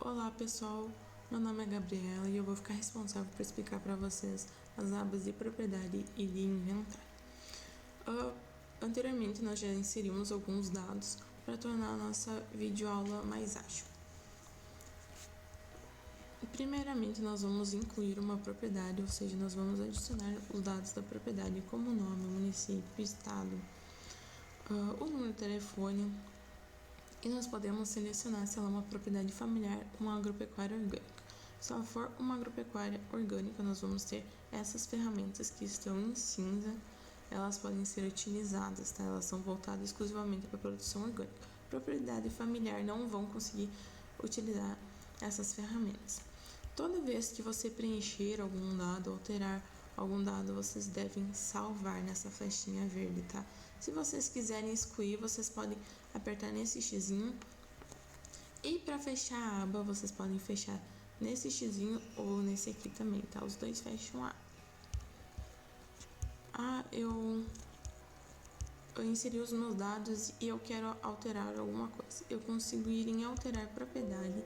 Olá pessoal, meu nome é Gabriela e eu vou ficar responsável por explicar para vocês as abas de propriedade e de inventário. Anteriormente nós já inserimos alguns dados para tornar a nossa videoaula mais ágil. Primeiramente nós vamos incluir uma propriedade, ou seja, nós vamos adicionar os dados da propriedade como nome, município, estado, o número de telefone, e nós podemos selecionar se ela é uma propriedade familiar ou uma agropecuária orgânica. Se ela for uma agropecuária orgânica, nós vamos ter essas ferramentas que estão em cinza, elas podem ser utilizadas, tá? Elas são voltadas exclusivamente para a produção orgânica. Propriedade familiar não vão conseguir utilizar essas ferramentas. Toda vez que você preencher algum dado, alterar algum dado, vocês devem salvar nessa flechinha verde, tá? Se vocês quiserem excluir, vocês podem apertar nesse xizinho. E para fechar a aba, vocês podem fechar nesse xizinho ou nesse aqui também, tá? Os dois fecham a aba. Eu inseri os meus dados e eu quero alterar alguma coisa. Eu consigo ir em alterar propriedade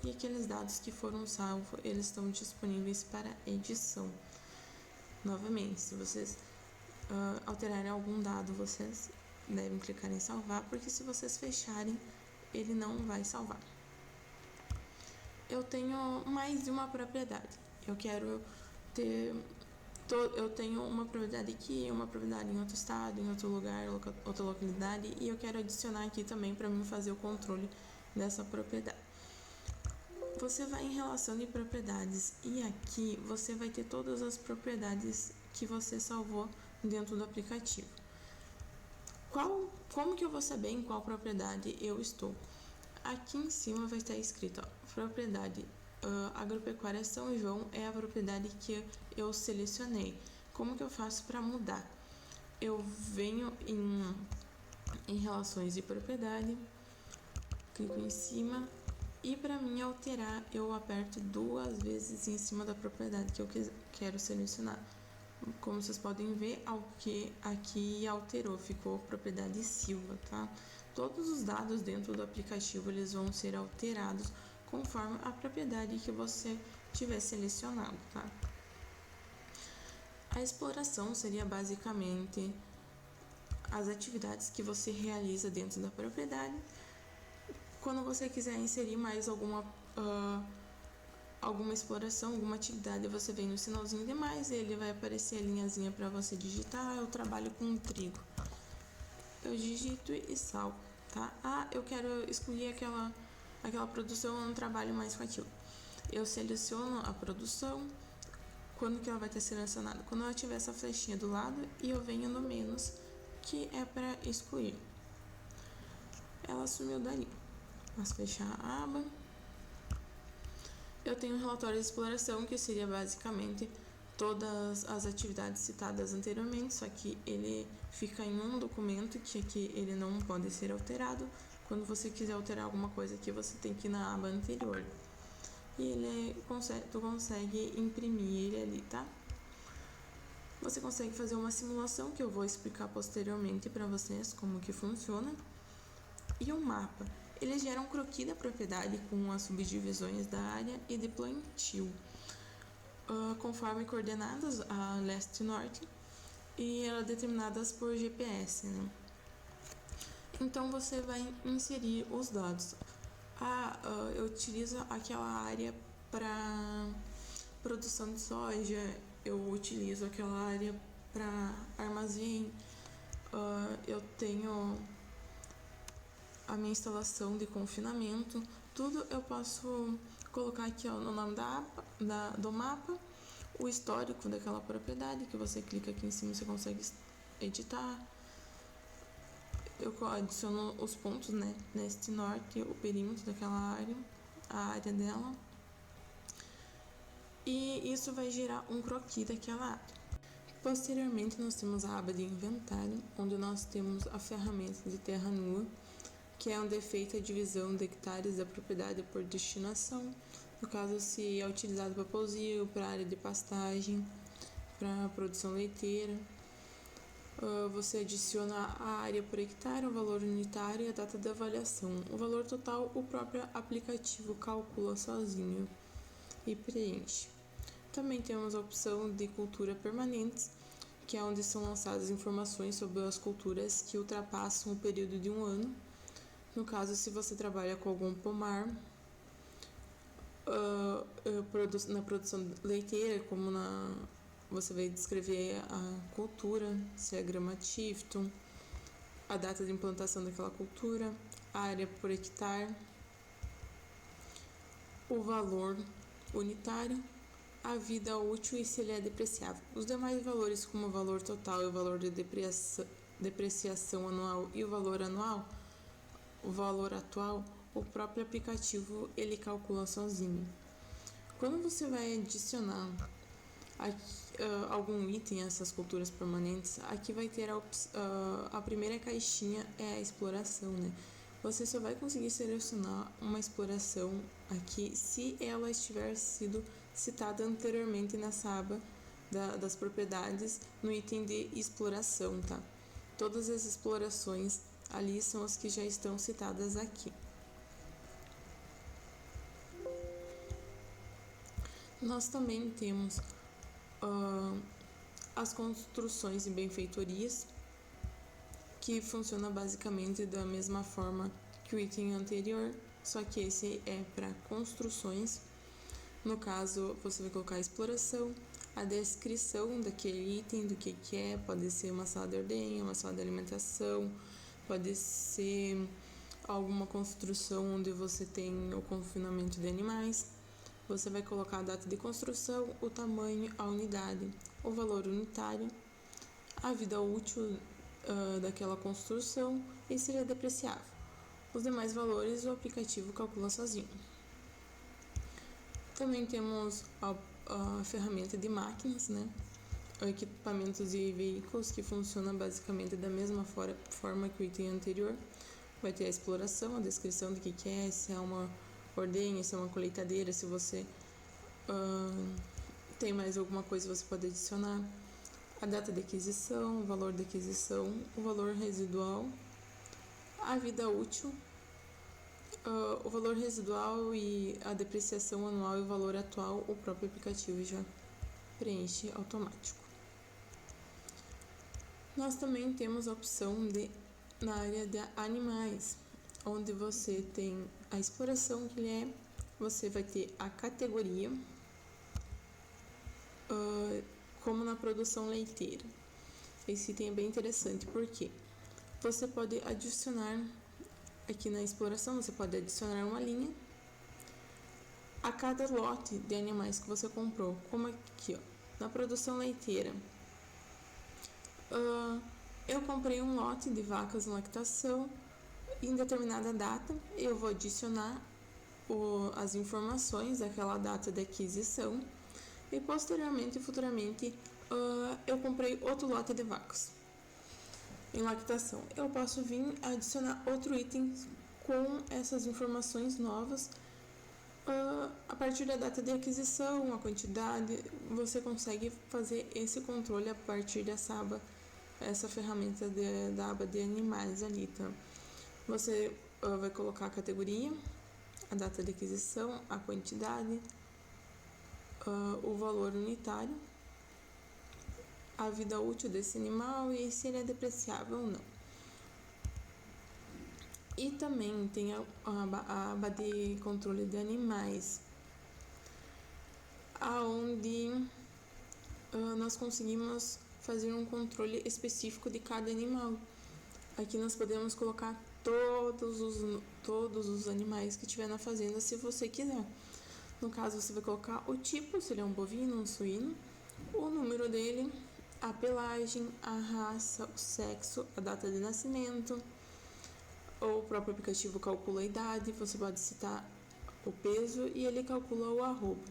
e aqueles dados que foram salvos, eles estão disponíveis para edição. Novamente, se vocês alterarem algum dado, vocês devem clicar em salvar, porque se vocês fecharem, ele não vai salvar. Eu tenho mais de uma propriedade. Eu tenho uma propriedade aqui, uma propriedade em outro estado, em outro lugar, outra localidade, e eu quero adicionar aqui também para mim fazer o controle dessa propriedade. Você vai em relação de propriedades e aqui você vai ter todas as propriedades que você salvou dentro do aplicativo. Como que eu vou saber em qual propriedade eu estou? Aqui em cima vai estar escrito, propriedade agropecuária São João é a propriedade que eu selecionei. Como que eu faço para mudar? Eu venho em relações de propriedade, clico em cima. E para mim alterar, eu aperto 2 vezes em cima da propriedade que eu quero selecionar. Como vocês podem ver, aqui alterou, ficou propriedade Silva, tá? Todos os dados dentro do aplicativo, eles vão ser alterados conforme a propriedade que você tiver selecionado, tá? A exploração seria basicamente as atividades que você realiza dentro da propriedade. Quando você quiser inserir mais alguma exploração, alguma atividade, você vem no sinalzinho de mais, ele vai aparecer a linhazinha para você digitar. Eu trabalho com trigo. Eu digito e salvo, tá? Eu quero excluir aquela produção, eu não trabalho mais com aquilo. Eu seleciono a produção. Quando que ela vai ter selecionado? Quando ela tiver essa flechinha do lado e eu venho no menos, que é para excluir. Ela sumiu dali. Vamos fechar a aba. Eu tenho um relatório de exploração, que seria basicamente todas as atividades citadas anteriormente, só que ele fica em um documento, que aqui ele não pode ser alterado. Quando você quiser alterar alguma coisa aqui, você tem que ir na aba anterior. E tu consegue imprimir ele ali, tá? Você consegue fazer uma simulação, que eu vou explicar posteriormente para vocês como que funciona. E o mapa. Ele gera um croquis da propriedade com as subdivisões da área e de plantio, conforme coordenadas a leste e norte, e elas determinadas por GPS, né? Então você vai inserir os dados. Eu utilizo aquela área para produção de soja, eu utilizo aquela área para armazém, eu tenho a minha instalação de confinamento, tudo eu posso colocar aqui no nome do mapa, o histórico daquela propriedade, que você clica aqui em cima, você consegue editar. Eu adiciono os pontos, né, neste norte, o perímetro daquela área, a área dela, e isso vai gerar um croquis daquela área. Posteriormente nós temos a aba de inventário, onde nós temos a ferramenta de terra nua, que é onde é feita a divisão de hectares da propriedade por destinação, no caso se é utilizado para pousio, para área de pastagem, para produção leiteira. Você adiciona a área por hectare, o valor unitário e a data de avaliação. O valor total o próprio aplicativo calcula sozinho e preenche. Também temos a opção de cultura permanentes, que é onde são lançadas informações sobre as culturas que ultrapassam o período de um ano. No caso, se você trabalha com algum pomar, na produção leiteira, como você vai descrever a cultura, se é grama Tifton, a data de implantação daquela cultura, a área por hectare, o valor unitário, a vida útil e se ele é depreciável. Os demais valores, como o valor total e o valor de depreciação anual e o valor anual, o valor atual, o próprio aplicativo ele calcula sozinho. Quando você vai adicionar algum item a essas culturas permanentes, aqui vai ter a primeira caixinha é a exploração, né? Você só vai conseguir selecionar uma exploração aqui se ela estiver sido citada anteriormente nessa aba das propriedades no item de exploração, tá? Todas as explorações ali são as que já estão citadas aqui. Nós também temos as construções e benfeitorias, que funciona basicamente da mesma forma que o item anterior, só que esse é para construções. No caso, você vai colocar a exploração, a descrição daquele item, do que é, pode ser uma sala de ordenha, uma sala de alimentação, pode ser alguma construção onde você tem o confinamento de animais. Você vai colocar a data de construção, o tamanho, a unidade, o valor unitário, a vida útil daquela construção e se ele é depreciável. Os demais valores o aplicativo calcula sozinho. Também temos a ferramenta de máquinas, né? Equipamentos e veículos, que funciona basicamente da mesma forma que o item anterior. Vai ter a exploração, a descrição do que é, se é uma ordenha, se é uma colheitadeira, se você tem mais alguma coisa você pode adicionar, a data de aquisição, o valor de aquisição, o valor residual, a vida útil, o valor residual e a depreciação anual e o valor atual, o próprio aplicativo já preenche automático. Nós também temos a opção na área de animais, onde você tem a exploração, que você vai ter a categoria, como na produção leiteira. Esse item é bem interessante, porque você pode adicionar, aqui na exploração, você pode adicionar uma linha a cada lote de animais que você comprou, como aqui, na produção leiteira. Eu comprei um lote de vacas em lactação em determinada data, eu vou adicionar as informações daquela data de aquisição e posteriormente, futuramente, eu comprei outro lote de vacas em lactação. Eu posso vir adicionar outro item com essas informações novas a partir da data de aquisição, a quantidade. Você consegue fazer esse controle a partir dessa aba, essa ferramenta da aba de animais ali, tá? Você vai colocar a categoria, a data de aquisição, a quantidade, o valor unitário, a vida útil desse animal e se ele é depreciável ou não. E também tem a aba de controle de animais, aonde nós conseguimos fazer um controle específico de cada animal. Aqui nós podemos colocar todos os animais que tiver na fazenda, se você quiser. No caso, você vai colocar o tipo, se ele é um bovino, um suíno, o número dele, a pelagem, a raça, o sexo, a data de nascimento. O próprio aplicativo calcula a idade, você pode citar o peso e ele calcula o arroba.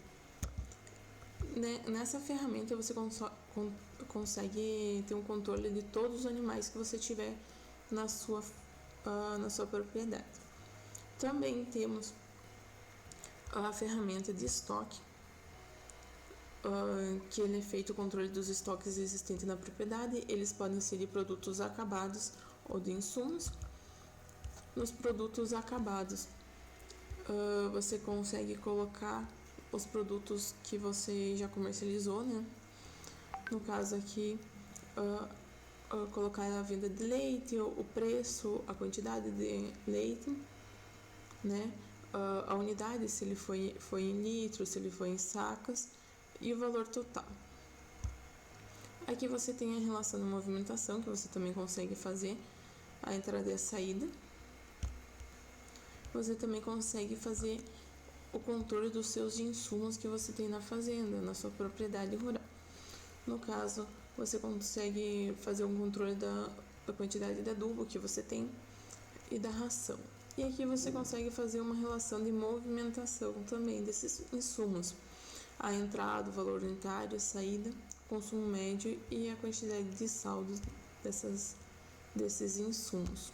Nessa ferramenta você consegue ter um controle de todos os animais que você tiver na sua propriedade. Também temos a ferramenta de estoque, que ele é feito o controle dos estoques existentes na propriedade. Eles podem ser de produtos acabados ou de insumos. Nos produtos acabados, você consegue colocar os produtos que você já comercializou, né? No caso aqui, colocar a venda de leite, o preço, a quantidade de leite, né? A unidade, se ele foi em litros, se ele foi em sacas, e o valor total. Aqui você tem a relação de movimentação, que você também consegue fazer a entrada e a saída. Você também consegue fazer o controle dos seus insumos que você tem na fazenda, na sua propriedade rural. No caso, você consegue fazer um controle da quantidade de adubo que você tem e da ração. E aqui você consegue fazer uma relação de movimentação também desses insumos. A entrada, o valor unitário, a saída, consumo médio e a quantidade de saldos desses insumos.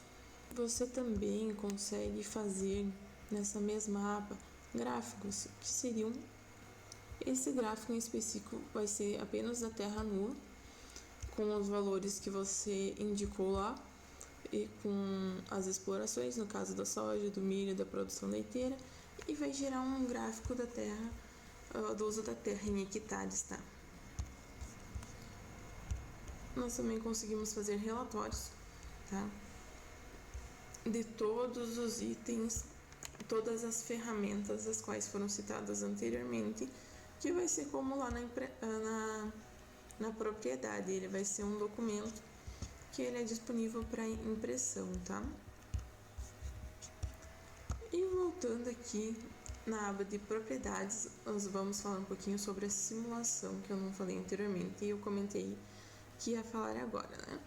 Você também consegue fazer nessa mesma aba gráficos, que seriam... Esse gráfico em específico vai ser apenas da terra nua, com os valores que você indicou lá e com as explorações, no caso da soja, do milho, da produção leiteira, e vai gerar um gráfico da terra, do uso da terra em hectares, tá? Nós também conseguimos fazer relatórios, tá? De todos os itens, todas as ferramentas das quais foram citadas anteriormente, que vai ser como lá na propriedade. Ele vai ser um documento que ele é disponível para impressão, tá? E voltando aqui na aba de propriedades, nós vamos falar um pouquinho sobre a simulação, que eu não falei anteriormente e eu comentei que ia falar agora, né?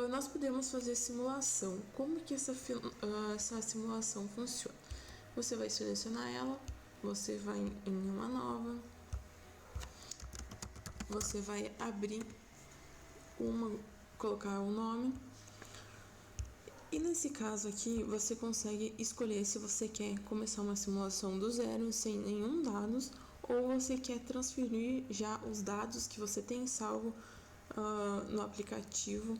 Nós podemos fazer simulação. Como que essa simulação funciona? Você vai selecionar ela, você vai em uma nova, você vai abrir colocar o nome, e nesse caso aqui você consegue escolher se você quer começar uma simulação do zero, sem nenhum dados, ou você quer transferir já os dados que você tem salvo no aplicativo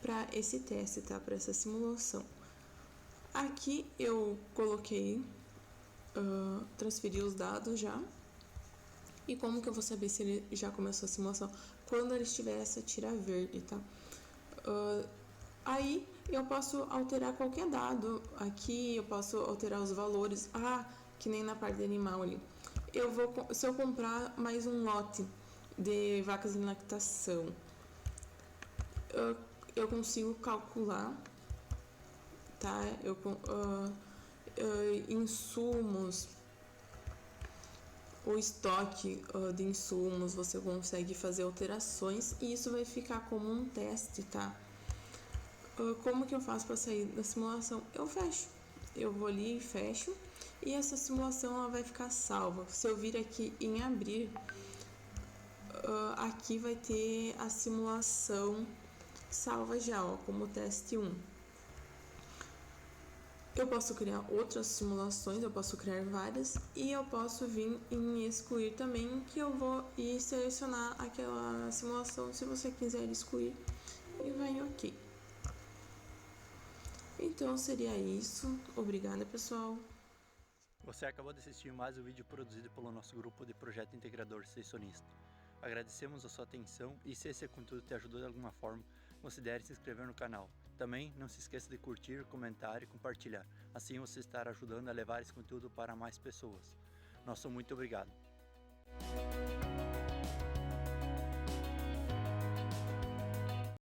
para esse teste, tá? Para essa simulação. Aqui eu coloquei, transferi os dados já. E como que eu vou saber se ele já começou a simulação? Quando ele estiver essa tira verde, tá? Aí eu posso alterar qualquer dado. Aqui eu posso alterar os valores. Que nem na parte de animal ali. Se eu comprar mais um lote de vacas em lactação, eu consigo calcular, tá? Insumos, o estoque de insumos, você consegue fazer alterações e isso vai ficar como um teste, tá? Como que eu faço para sair da simulação? Eu fecho. Eu vou ali e fecho e essa simulação ela vai ficar salva. Se eu vir aqui em abrir, aqui vai ter a simulação salva já, ó, como teste 1. Eu posso criar outras simulações, eu posso criar várias e eu posso vir em excluir também, que eu vou ir selecionar aquela simulação se você quiser excluir e vai em OK. Então seria isso. Obrigada, pessoal. Você acabou de assistir mais um vídeo produzido pelo nosso grupo de Projeto Integrador Extensionista. Agradecemos a sua atenção e se esse conteúdo te ajudou de alguma forma, considere se inscrever no canal. Também não se esqueça de curtir, comentar e compartilhar. Assim você estará ajudando a levar esse conteúdo para mais pessoas. Nosso muito obrigado.